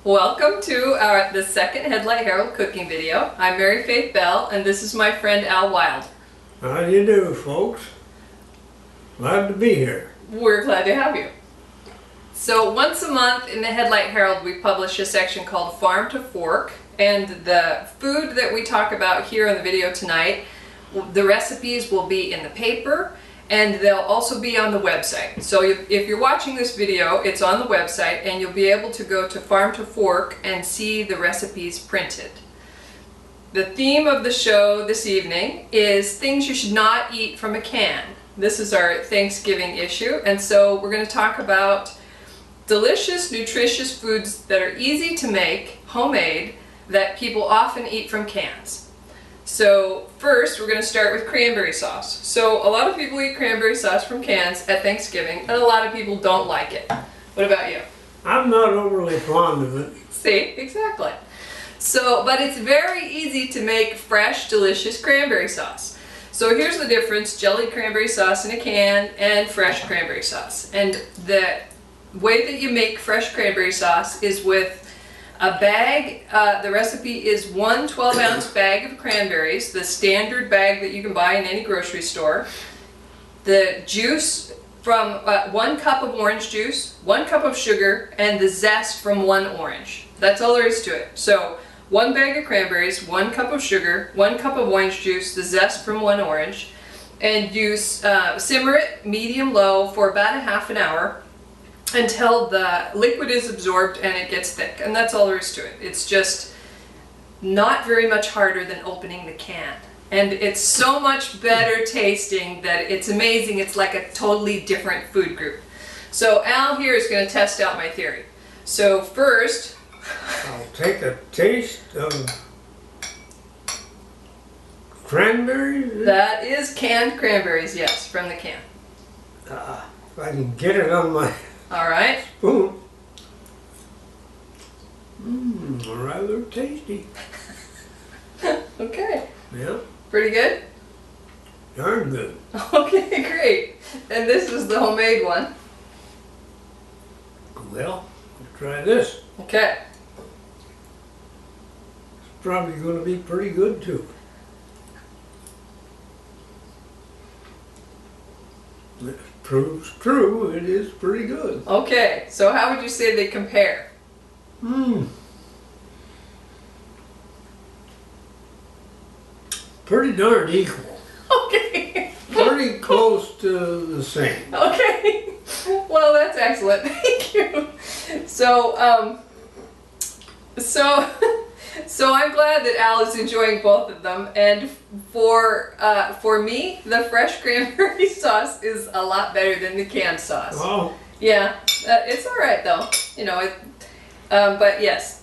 Welcome to the second Headlight Herald cooking video. I'm Mary Faith Bell, and this is my friend Al Wild. How do you do, folks? Glad to be here. We're glad to have you. So once a month in the Headlight Herald we publish a section called Farm to Fork, and the food that we talk about here in the video tonight, the recipes will be in the paper and they'll also be on the website. So if you're watching this video, it's on the website and you'll be able to go to Farm to Fork and see the recipes printed. The theme of the show this evening is things you should not eat from a can. This is our Thanksgiving issue, and so we're going to talk about delicious, nutritious foods that are easy to make, homemade, that people often eat from cans. So first we're going to start with cranberry sauce. So a lot of people eat cranberry sauce from cans at Thanksgiving, and a lot of people don't like it. What about you? I'm not overly fond of it. See, exactly. So, but it's very easy to make fresh, delicious cranberry sauce. So here's the difference: jellied cranberry sauce in a can and fresh cranberry sauce. And the way that you make fresh cranberry sauce is with a bag. The recipe is one 12-ounce bag of cranberries, the standard bag that you can buy in any grocery store. The juice from 1 cup of orange juice, 1 cup of sugar, and the zest from 1 orange. That's all there is to it. So 1 bag of cranberries, 1 cup of sugar, 1 cup of orange juice, the zest from 1 orange, and you simmer it medium-low for about a half an hour until the liquid is absorbed and it gets thick. And that's all there is to it. It's just not very much harder than opening the can. And it's so much better tasting that it's amazing. It's like a totally different food group. So Al here is going to test out my theory. So first, I'll take a taste of cranberries. That is canned cranberries, yes, from the can. If I can get it on my All right. spoon. Rather tasty. Okay. Yeah, Pretty good? darn good. Okay, great. And this is the homemade one. Well, let's try this. Okay. It's probably going to be pretty good too. It proves true, it is pretty good. Okay, so how would you say they compare? Pretty darn equal. Okay. Pretty close to the same. Okay. Well, that's excellent. Thank you. So, so I'm glad that Al is enjoying both of them. And for me, the fresh cranberry sauce is a lot better than the canned sauce. Oh, Yeah, it's all right though. You know, but yes.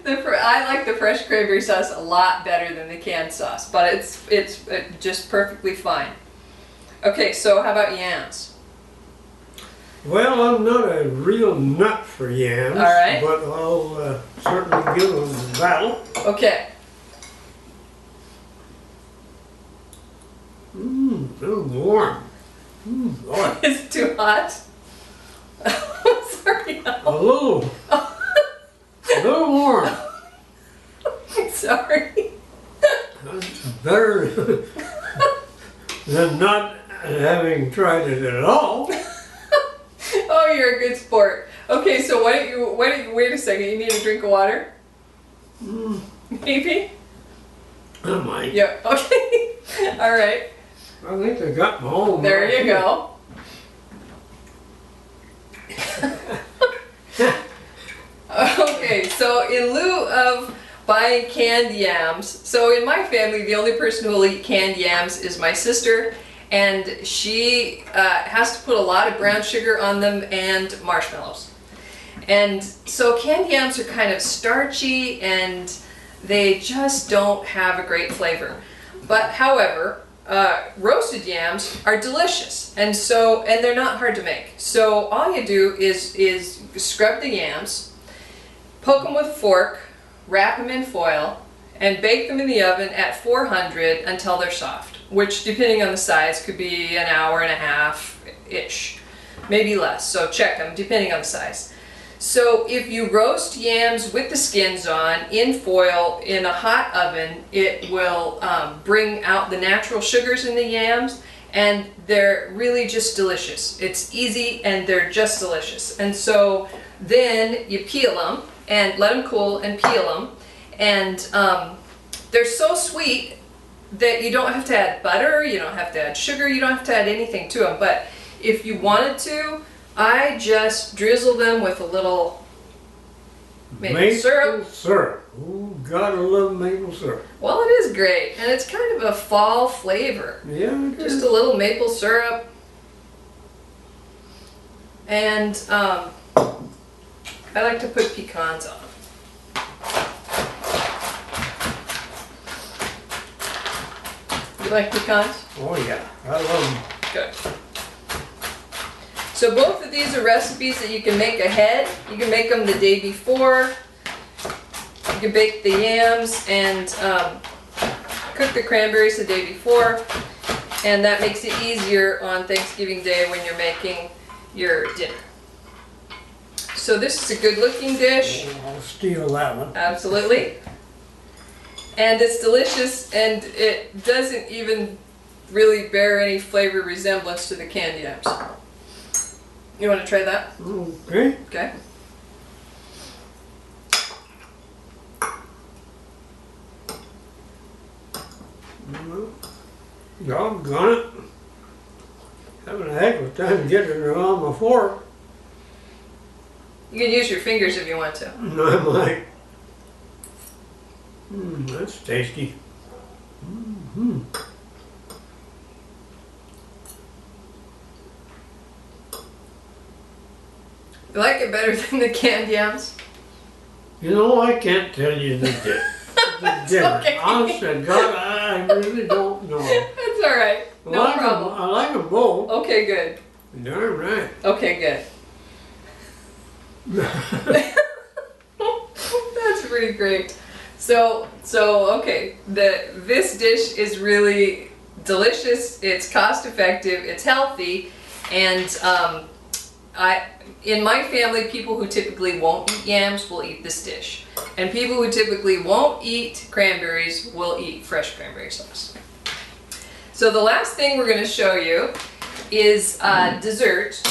I like the fresh cranberry sauce a lot better than the canned sauce, but it's just perfectly fine. Okay, so how about yams? well, I'm not a real nut for yams, All right. but I'll certainly give them a battle. Okay. They're warm. Boy, Is it too hot? Sorry. a little warm. Sorry. That's better than not having tried it at all. Oh, you're a good sport. Okay, so why don't you wait a second? You need a drink of water? Maybe? I might. Yeah. Okay. All right. I think I got my own. There you go. Okay, so in lieu of buying canned yams, so in my family the only person who will eat canned yams is my sister, and she has to put a lot of brown sugar on them and marshmallows. And so canned yams are kind of starchy and they just don't have a great flavor. But however, roasted yams are delicious, and they're not hard to make. So all you do is scrub the yams, poke them with a fork, wrap them in foil, and bake them in the oven at 400 until they're soft, which depending on the size could be an hour and a half-ish, maybe less, so check them depending on the size. So if you roast yams with the skins on in foil in a hot oven, it will bring out the natural sugars in the yams, and they're really just delicious. It's easy and they're just delicious. And so then you peel them and let them cool and peel them, and they're so sweet that you don't have to add butter, you don't have to add sugar, you don't have to add anything to them. But if you wanted to, I just drizzle them with a little maple syrup. Ooh, gotta love maple syrup. Well, it is great, and it's kind of a fall flavor. Yeah, it just is. a little maple syrup. And I like to put pecans on. You like pecans? Oh yeah, I love them. Good. So both of these are recipes that you can make ahead. You can make them the day before. You can bake the yams and cook the cranberries the day before. And that makes it easier on Thanksgiving Day when you're making your dinner. So this is a good looking dish. Oh, I'll steal that one. Absolutely. And it's delicious, and it doesn't even really bear any flavor resemblance to the canned yams. You want to try that? Okay. Okay. Doggone it. Having a heck of a time getting it on my fork. You can use your fingers if you want to. I'm like, that's tasty. Mm-hmm. You like it better than the canned yams? You know, I can't tell you the difference. Okay. Honest to God, I really don't know. That's all right. No problem. I like them both. Okay, good. Darn right. Okay, good. That's pretty great. So okay, this dish is really delicious. It's cost effective. It's healthy, and in my family, people who typically won't eat yams will eat this dish, and people who typically won't eat cranberries will eat fresh cranberry sauce. So the last thing we're going to show you is dessert.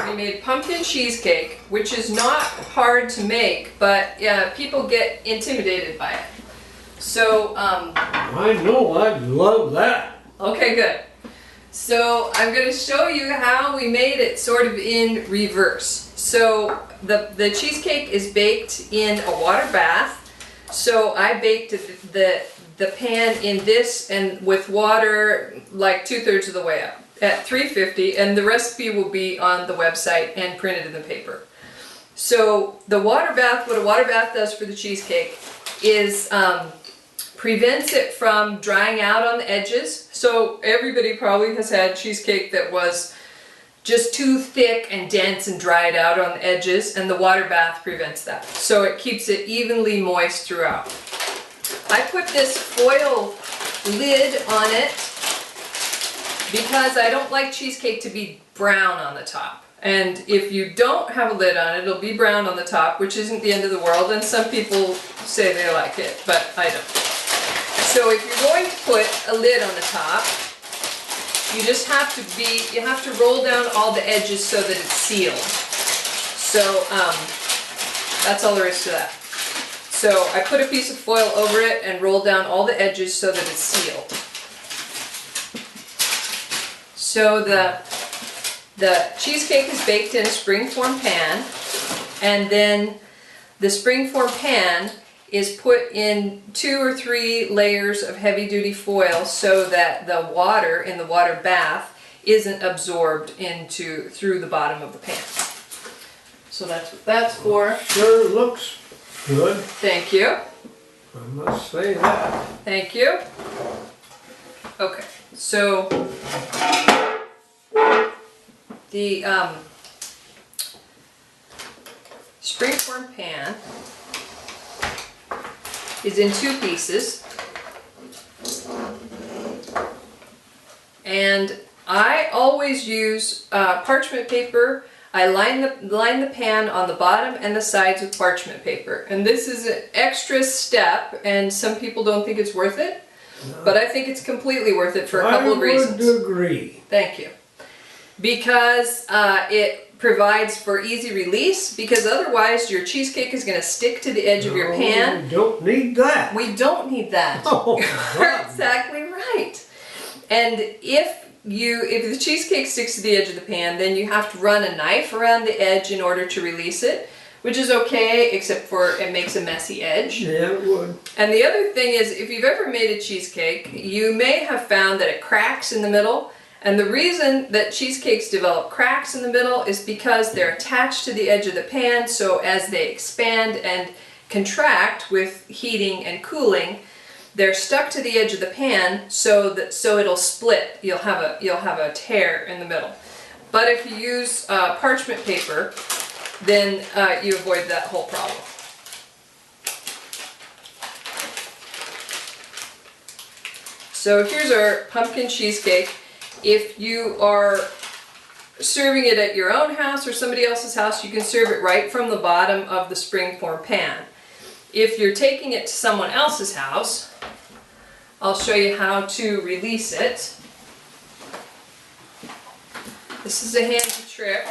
We made pumpkin cheesecake, which is not hard to make, but people get intimidated by it. So I know, I love that. okay, good. So I'm going to show you how we made it sort of in reverse. So the cheesecake is baked in a water bath. So I baked the pan in this and with water like 2/3 of the way up at 350, and the recipe will be on the website and printed in the paper. So the water bath, what a water bath does for the cheesecake is prevents it from drying out on the edges. So everybody probably has had cheesecake that was just too thick and dense and dried out on the edges, and the water bath prevents that. So it keeps it evenly moist throughout. I put this foil lid on it because I don't like cheesecake to be brown on the top. And if you don't have a lid on it, it'll be brown on the top, which isn't the end of the world, and some people say they like it, but I don't. So if you're going to put a lid on the top, you just have to roll down all the edges so that it's sealed. So that's all there is to that. So I put a piece of foil over it and roll down all the edges so that it's sealed. So the cheesecake is baked in a springform pan, and then the springform pan is put in 2 or 3 layers of heavy-duty foil so that the water in the water bath isn't absorbed through the bottom of the pan. So that's what that's for. Sure looks good. Thank you. I must say that. Thank you. Okay, so the springform pan is in 2 pieces, and I always use parchment paper. I line the pan on the bottom and the sides with parchment paper. And this is an extra step, and some people don't think it's worth it, but I think it's completely worth it for a couple of reasons. I would agree. Thank you. Because it provides for easy release, because otherwise your cheesecake is going to stick to the edge of your pan. We don't need that. We don't need that. Oh, You're exactly right. And if the cheesecake sticks to the edge of the pan, then you have to run a knife around the edge in order to release it, which is okay, except for it makes a messy edge. Yeah, it would. And the other thing is, if you've ever made a cheesecake, you may have found that it cracks in the middle. And the reason that cheesecakes develop cracks in the middle is because they're attached to the edge of the pan, so as they expand and contract with heating and cooling, they're stuck to the edge of the pan, so it'll split. You'll have a tear in the middle. But if you use parchment paper, then you avoid that whole problem. So here's our pumpkin cheesecake. If you are serving it at your own house or somebody else's house, you can serve it right from the bottom of the springform pan. If you're taking it to someone else's house, I'll show you how to release it. This is a handy trick,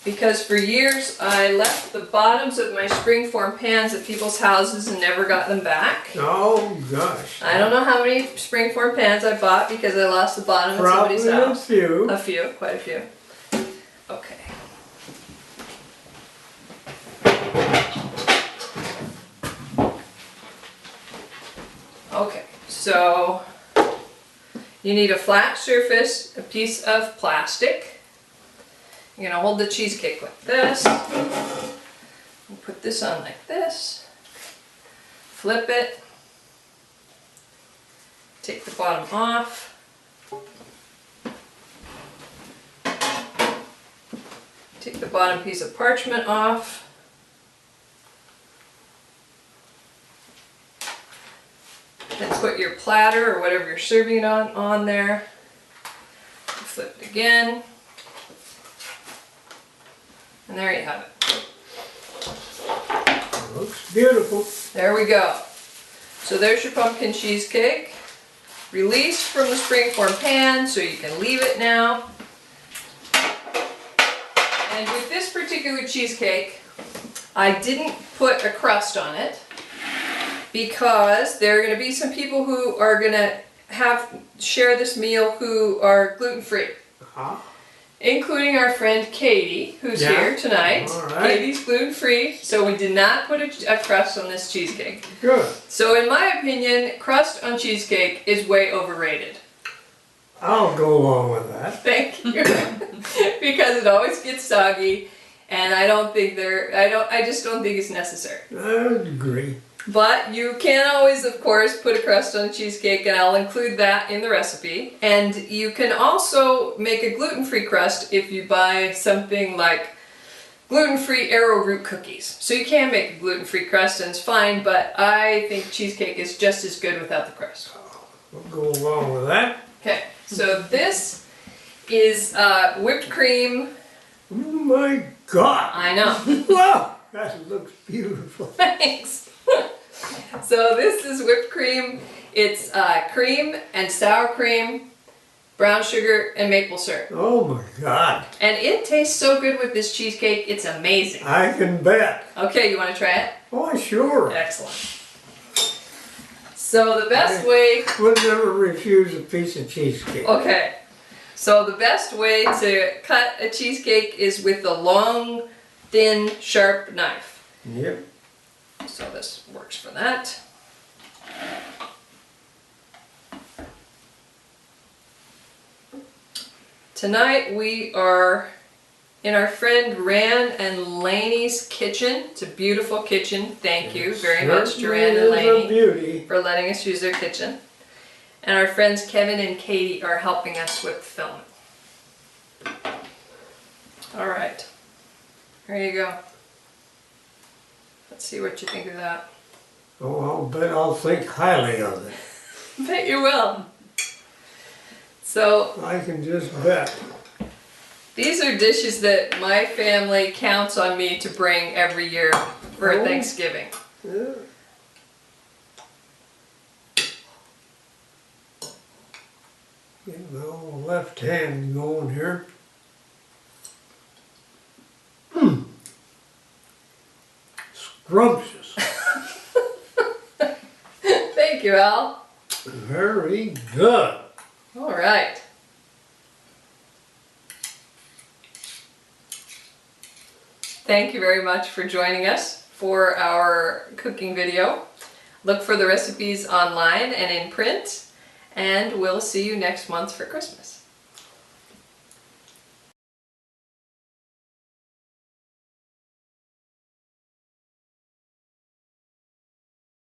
because for years I left the bottoms of my springform pans at people's houses and never got them back. Oh gosh. I don't know how many springform pans I bought because I lost the bottom at somebody's house. Probably a few. A few, quite a few. Okay. Okay, so you need a flat surface, a piece of plastic. You're going to hold the cheesecake like this. And put this on like this. Flip it. Take the bottom off. Take the bottom piece of parchment off. Then put your platter or whatever you're serving it on there. Flip it again. And there you have it. Looks beautiful. There we go. So there's your pumpkin cheesecake. Released from the springform pan, so you can leave it now. And with this particular cheesecake, I didn't put a crust on it, because there are going to be some people who are going to share this meal who are gluten-free. Including our friend Katie, who's here tonight. All right. Katie's gluten-free, so we did not put a crust on this cheesecake. Good. So in my opinion, crust on cheesecake is way overrated. I'll go along with that. Thank you. Because it always gets soggy, and I just don't think it's necessary. I would agree. But you can always, of course, put a crust on cheesecake, and I'll include that in the recipe. And you can also make a gluten-free crust if you buy something like gluten-free arrowroot cookies. So you can make a gluten-free crust and it's fine, but I think cheesecake is just as good without the crust. We'll go along with that. Okay, so this is whipped cream. Oh my God. I know. Wow, that looks beautiful. Thanks. So this is whipped cream. It's cream and sour cream, brown sugar, and maple syrup. Oh my God. And it tastes so good with this cheesecake, it's amazing. I can bet. Okay, you want to try it? Oh, sure. Excellent. So the best way... would never refuse a piece of cheesecake. Okay. So the best way to cut a cheesecake is with a long, thin, sharp knife. Yep. So this works for that. Tonight we are in our friend Ran and Laney's kitchen. It's a beautiful kitchen. Thank you very much to Ran and Laney for letting us use their kitchen. And our friends Kevin and Katie are helping us with filming. All right, here you go. Let's see what you think of that. Oh, I'll bet I'll think highly of it. Bet you will. So I can just bet. These are dishes that my family counts on me to bring every year for Oh. Thanksgiving. Yeah. Get my old left hand going here. Scrumptious. Thank you, Al. Very good. All right. Thank you very much for joining us for our cooking video. Look for the recipes online and in print, and we'll see you next month for Christmas.